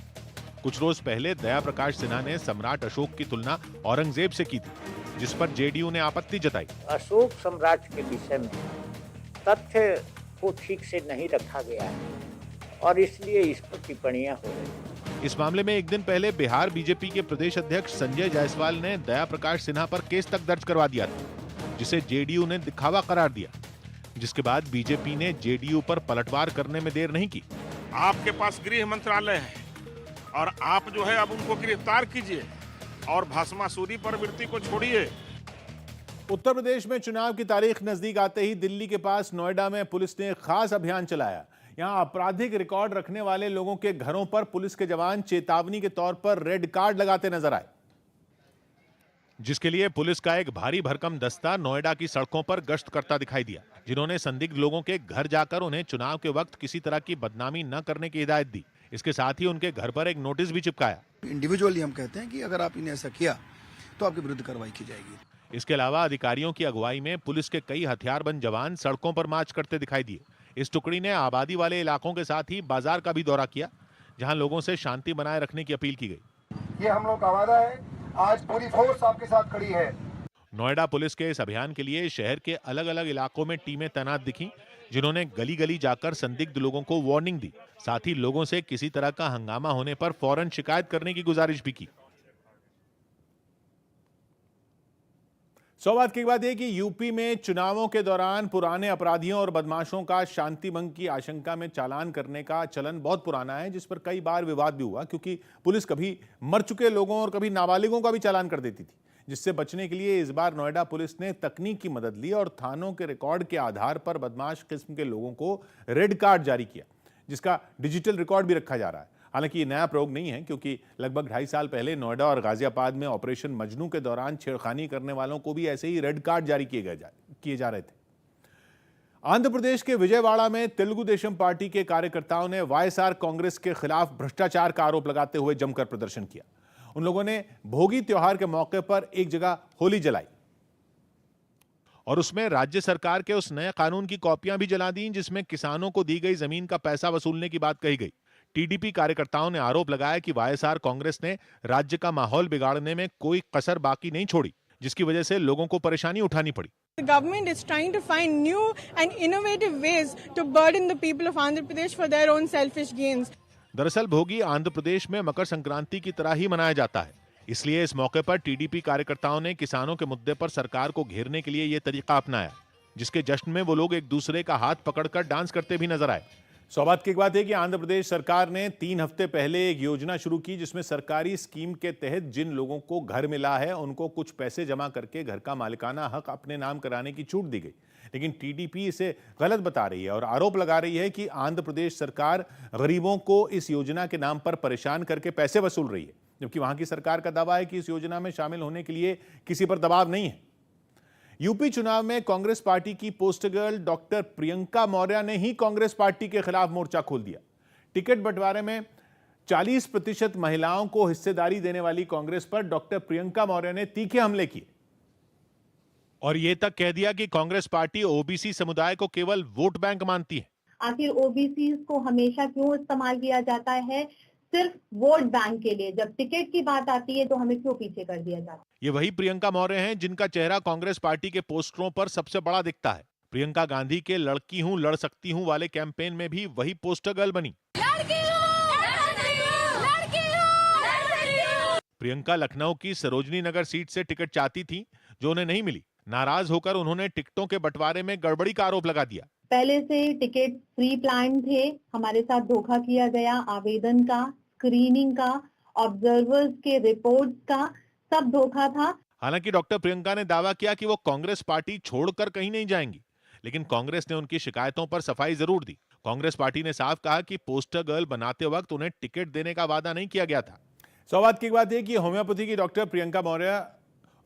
A: कुछ रोज पहले दया प्रकाश सिन्हा ने सम्राट अशोक की तुलना औरंगजेब से की थी, जिस पर जेडीयू ने आपत्ति जताई।
O: अशोक सम्राट के विषय में तथ्य को ठीक से नहीं रखा गया है और इसलिए इस पर टिप्पणियां हो रही।
A: इस मामले में एक दिन पहले बिहार बीजेपी के प्रदेश अध्यक्ष संजय जायसवाल ने दया प्रकाश सिन्हा पर केस तक दर्ज करवा दिया था, जिसे जेडीयू ने दिखावा करार दिया, जिसके बाद बीजेपी ने जेडीयू पर पलटवार करने में देर नहीं की।
F: आपके पास गृह मंत्रालय है और आप जो है अब उनको गिरफ्तार कीजिए और भस्मासुरी प्रवृत्ति को छोड़िए।
A: उत्तर प्रदेश में चुनाव की तारीख नजदीक आते ही दिल्ली के पास नोएडा में पुलिस ने खास अभियान चलाया। यहां आपराधिक रिकॉर्ड रखने वाले लोगों के घरों पर पुलिस के जवान चेतावनी के तौर पर रेड कार्ड लगाते नजर आए, जिसके लिए पुलिस का एक भारी भरकम दस्ता नोएडा की सड़कों पर गश्त करता दिखाई दिया, जिन्होंने संदिग्ध लोगों के घर जाकर उन्हें चुनाव के वक्त किसी तरह की बदनामी न करने की हिदायत दी। इसके साथ ही उनके घर पर एक नोटिस भी चिपकाया।
P: इंडिविजुअली हम कहते हैं कि अगर आप इन्हें ऐसा किया तो आपके विरुद्ध कार्रवाई की जाएगी।
A: इसके अलावा अधिकारियों की अगुवाई में पुलिस के कई हथियारबंद जवान सड़कों पर मार्च करते दिखाई दिए। इस टुकड़ी ने आबादी वाले इलाकों के साथ ही बाजार का भी दौरा किया, जहां लोगों से शांति बनाए रखने की अपील की गई।
Q: ये हम लोग का वादा है, आज पूरी फोर्स आपके साथ खड़ी है।
A: नोएडा पुलिस के इस अभियान के लिए शहर के अलग अलग इलाकों में टीमें तैनात दिखीं, जिन्होंने गली गली जाकर संदिग्ध लोगों को वार्निंग दी। साथ ही लोगों से किसी तरह का हंगामा होने पर फौरन शिकायत करने की गुजारिश भी की। सौभाग्य की बात यह कि यूपी में चुनावों के दौरान पुराने अपराधियों और बदमाशों का शांति भंग की आशंका में चालान करने का चलन बहुत पुराना है, जिस पर कई बार विवाद भी हुआ, क्योंकि पुलिस कभी मर चुके लोगों और कभी नाबालिगों का भी चालान कर देती थी। जिससे बचने के लिए इस बार नोएडा पुलिस ने तकनीक की मदद ली और थानों के रिकॉर्ड के आधार पर बदमाश किस्म के लोगों को रेड कार्ड जारी किया, जिसका डिजिटल रिकॉर्ड भी रखा जा रहा है। हालांकि ये नया प्रयोग नहीं है, क्योंकि लगभग 2.5 साल पहले नोएडा और गाजियाबाद में ऑपरेशन मजनू के दौरान छेड़खानी करने वालों को भी ऐसे ही रेड कार्ड जारी किए जा रहे थे। आंध्र प्रदेश के विजयवाड़ा में तेलुगु देशम पार्टी के कार्यकर्ताओं ने वाईएसआर कांग्रेस के खिलाफ भ्रष्टाचार का आरोप लगाते हुए जमकर प्रदर्शन किया। उन लोगों ने भोगी त्योहार के मौके पर एक जगह होली जलाई और उसमें राज्य सरकार के उस नए कानून की कॉपियां भी जला दी, जिसमें किसानों को दी गई जमीन का पैसा वसूलने की बात कही गई। टीडीपी कार्यकर्ताओं ने आरोप लगाया कि वाईएसआर कांग्रेस ने राज्य का माहौल बिगाड़ने में कोई कसर बाकी नहीं छोड़ी, जिसकी वजह से लोगों को परेशानी उठानी पड़ी।
R: The government is trying to find new and innovative ways to burden the people of Andhra Pradesh for their own selfish gains.
A: दरअसल भोगी आंध्र प्रदेश में मकर संक्रांति की तरह ही मनाया जाता है, इसलिए इस मौके पर टीडीपी कार्यकर्ताओं ने किसानों के मुद्दे पर सरकार को घेरने के लिए यह तरीका अपनाया, जिसके जश्न में वो लोग एक दूसरे का हाथ पकड़कर डांस करते भी नजर आए। सौभाग्य की बात है कि आंध्र प्रदेश सरकार ने 3 हफ्ते पहले एक योजना शुरू की, जिसमें सरकारी स्कीम के तहत जिन लोगों को घर मिला है उनको कुछ पैसे जमा करके घर का मालिकाना हक अपने नाम कराने की छूट दी गई। लेकिन टीडीपी इसे गलत बता रही है और आरोप लगा रही है कि आंध्र प्रदेश सरकार गरीबों को इस योजना के नाम पर परेशान करके पैसे वसूल रही है, जबकि वहां की सरकार का दावा है कि इस योजना में शामिल होने के लिए किसी पर दबाव नहीं है। यूपी चुनाव में कांग्रेस पार्टी की poster girl doctor Priyanka Maurya ने ही कांग्रेस पार्टी के खिलाफ मोर्चा खोल दिया। टिकट बंटवारे में 40% महिलाओं को हिस्सेदारी देने वाली कांग्रेस पर डॉक्टर प्रियंका मौर्य ने तीखे हमले किए और यह तक कह दिया कि कांग्रेस पार्टी ओबीसी समुदाय को केवल वोट बैंक मानती है।
S: आखिर ओबीसी को हमेशा क्यों इस्तेमाल किया जाता है? सिर्फ वोट बैंक के लिए। जब टिकट की बात आती है तो हमें क्यों पीछे कर दिया जाता है?
A: ये वही प्रियंका मौर्य हैं जिनका चेहरा कांग्रेस पार्टी के पोस्टरों पर सबसे बड़ा दिखता है। प्रियंका गांधी के लड़की हूं लड़ सकती हूं वाले कैंपेन में भी वही पोस्टर गर्ल बनी। प्रियंका लखनऊ की सरोजनी नगर सीट से टिकट चाहती थी, जो उन्हें नहीं मिली। नाराज होकर उन्होंने टिकटों के बंटवारे में गड़बड़ी का आरोप लगा दिया।
S: पहले से टिकट प्री प्लान थे, हमारे साथ धोखा किया गया। आवेदन का, स्क्रीनिंग का, ऑब्जर्वर्स के रिपोर्ट्स का, सब धोखा था।
A: हालांकि डॉक्टर प्रियंका ने दावा किया कि वो कांग्रेस पार्टी छोड़कर कहीं नहीं जाएंगी, लेकिन कांग्रेस ने उनकी शिकायतों पर सफाई जरूर दी। कांग्रेस पार्टी ने साफ कहा कि पोस्टर गर्ल बनाते वक्त उन्हें टिकट देने का वादा नहीं किया गया था। सौभाग्य की बात यह कि होम्योपैथी की डॉक्टर प्रियंका मौर्य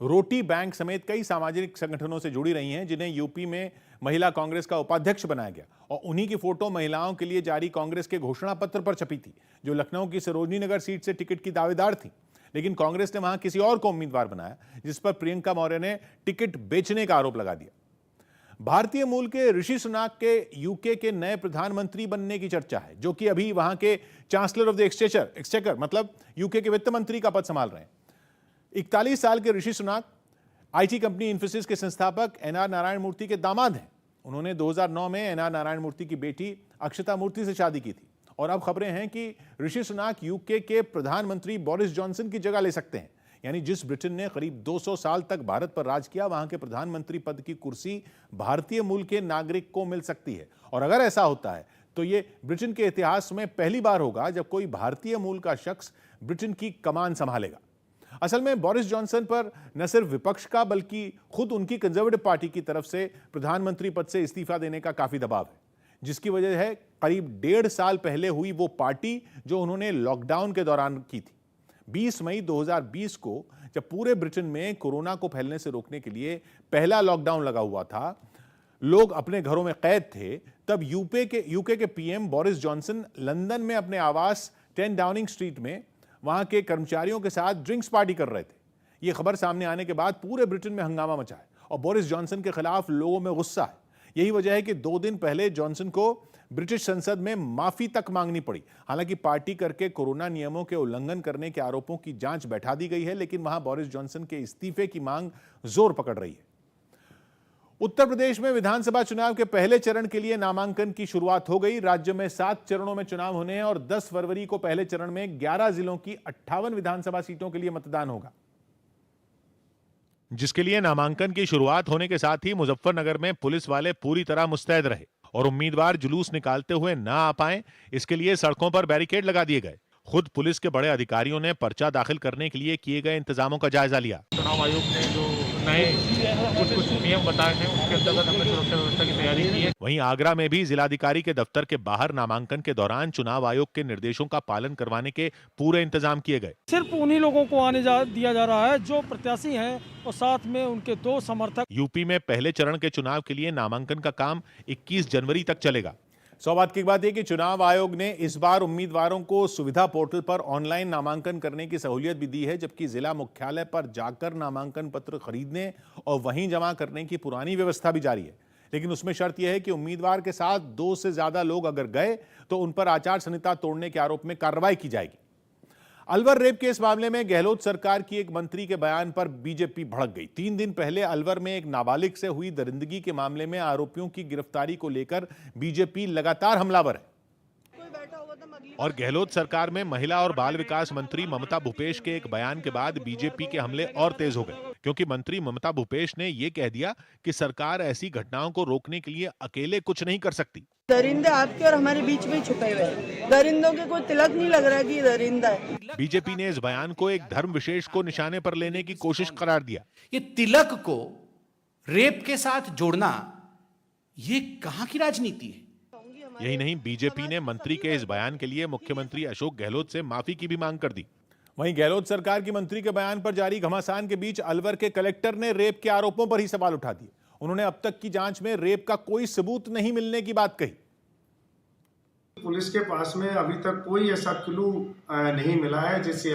A: रोटी बैंक समेत कई सामाजिक संगठनों से जुड़ी रही हैं, जिन्हें यूपी में महिला कांग्रेस का उपाध्यक्ष बनाया गया और उन्हीं की फोटो महिलाओं के लिए जारी कांग्रेस के घोषणा पत्र पर छपी थी, जो लखनऊ की सरोजनी नगर सीट से टिकट की दावेदार थी। लेकिन कांग्रेस ने वहां किसी और को उम्मीदवार बनाया, जिस पर प्रियंका मौर्य ने टिकट बेचने का आरोप लगा दिया। भारतीय मूल के ऋषि सुनाक के यूके के नए प्रधानमंत्री बनने की चर्चा है, जो कि अभी वहां के चांसलर ऑफ द एक्सचेकर मतलब यूके के वित्त मंत्री का पद संभाल रहे हैं। 41 साल के ऋषि सुनाक आईटी कंपनी इन्फोसिस के संस्थापक एनआर नारायण मूर्ति के दामाद हैं। उन्होंने 2009 में एनआर नारायण मूर्ति की बेटी अक्षता मूर्ति से शादी की थी और अब खबरें हैं कि ऋषि सुनाक यूके के प्रधानमंत्री बोरिस जॉनसन की जगह ले सकते हैं। यानी जिस ब्रिटेन ने करीब 200 साल तक भारत पर राज किया, वहां के प्रधानमंत्री पद की कुर्सी भारतीय मूल के नागरिक को मिल सकती है। और अगर ऐसा होता है तो ये ब्रिटेन के इतिहास में पहली बार होगा जब कोई भारतीय मूल का शख्स ब्रिटेन की कमान संभालेगा। असल में बोरिस जॉनसन पर न सिर्फ विपक्ष का बल्कि खुद उनकी कंजर्वेटिव पार्टी की तरफ से प्रधानमंत्री पद से इस्तीफा देने का काफी दबाव है, जिसकी वजह है करीब 1.5 साल पहले हुई वो पार्टी जो उन्होंने लॉकडाउन के दौरान की थी। 20 मई 2020 को जब पूरे ब्रिटेन में कोरोना को फैलने से रोकने के लिए पहला लॉकडाउन लगा हुआ था, लोग अपने घरों में कैद थे, तब यूके के पीएम बोरिस जॉनसन लंदन में अपने आवास 10 डाउनिंग स्ट्रीट में वहां के कर्मचारियों के साथ ड्रिंक्स पार्टी कर रहे थे। यह खबर सामने आने के बाद पूरे ब्रिटेन में हंगामा मचा है और बोरिस जॉनसन के खिलाफ लोगों में गुस्सा है। यही वजह है कि 2 दिन पहले जॉनसन को ब्रिटिश संसद में माफी तक मांगनी पड़ी। हालांकि पार्टी करके कोरोना नियमों के उल्लंघन करने के आरोपों की जांच बैठा दी गई है, लेकिन वहां बोरिस जॉनसन के इस्तीफे की मांग जोर पकड़ रही है। उत्तर प्रदेश में विधानसभा चुनाव के पहले चरण के लिए नामांकन की शुरुआत हो गई। राज्य में 7 चरणों में चुनाव होने हैं और 10 फरवरी को पहले चरण में 11 जिलों की 58 विधानसभा सीटों के लिए मतदान होगा, जिसके लिए नामांकन की शुरुआत होने के साथ ही मुजफ्फरनगर में पुलिस वाले पूरी तरह मुस्तैद रहे और उम्मीदवार जुलूस निकालते हुए ना आ पाए, इसके लिए सड़कों पर बैरिकेड लगा दिए गए। खुद पुलिस के बड़े अधिकारियों ने पर्चा दाखिल करने के लिए किए गए इंतजामों का जायजा लिया।
T: चुनाव आयोग ने जो नए कुछ नियम बताए हैं उसके अंतर्गत हमने सुरक्षा व्यवस्था की तैयारी की है।
A: वहीं आगरा में भी जिलाधिकारी के दफ्तर के बाहर नामांकन के दौरान चुनाव आयोग के निर्देशों का पालन करवाने के पूरे इंतजाम किए गए।
U: सिर्फ उन्हीं लोगों को आने दिया जा रहा है जो प्रत्याशी हैं और साथ में उनके 2 समर्थक।
A: यूपी में पहले चरण के चुनाव के लिए नामांकन का काम 21 जनवरी तक चलेगा। सौभाग्य की बात है कि चुनाव आयोग ने इस बार उम्मीदवारों को सुविधा पोर्टल पर ऑनलाइन नामांकन करने की सहूलियत भी दी है, जबकि जिला मुख्यालय पर जाकर नामांकन पत्र खरीदने और वहीं जमा करने की पुरानी व्यवस्था भी जारी है। लेकिन उसमें शर्त यह है कि उम्मीदवार के साथ 2 से ज्यादा लोग अगर गए तो उन पर आचार संहिता तोड़ने के आरोप में कार्रवाई की जाएगी। अलवर रेप केस मामले में गहलोत सरकार की एक मंत्री के बयान पर बीजेपी भड़क गई। 3 दिन पहले अलवर में एक नाबालिग से हुई दरिंदगी के मामले में आरोपियों की गिरफ्तारी को लेकर बीजेपी लगातार हमलावर है और गहलोत सरकार में महिला और बाल विकास मंत्री ममता भूपेश के एक बयान के बाद बीजेपी के हमले और तेज हो गए, क्योंकि मंत्री ममता भूपेश ने यह कह दिया कि सरकार ऐसी घटनाओं को रोकने के लिए अकेले कुछ नहीं कर सकती।
V: दरिंदे आपके और हमारे बीच में छुपे हुए हैं, दरिंदों के कोई तिलक नहीं लग रहा कि ये दरिंदा है।
A: बीजेपी ने इस बयान को एक धर्म विशेष को निशाने पर लेने की कोशिश करार दिया।
W: ये तिलक को रेप के साथ जोड़ना, ये कहां की राजनीति है?
A: यही नहीं, बीजेपी ने मंत्री के इस बयान के लिए मुख्यमंत्री अशोक गहलोत से माफी की भी मांग कर दी। वहीं गहलोत सरकार की मंत्री के बयान पर जारी घमासान के बीच अलवर के कलेक्टर ने रेप के आरोपों पर ही सवाल उठा दिए। उन्होंने अब तक की जांच में रेप का कोई सबूत नहीं मिलने की बात कही।
L: पुलिस के पास में अभी तक कोई ऐसा क्लू नहीं मिला है जिससे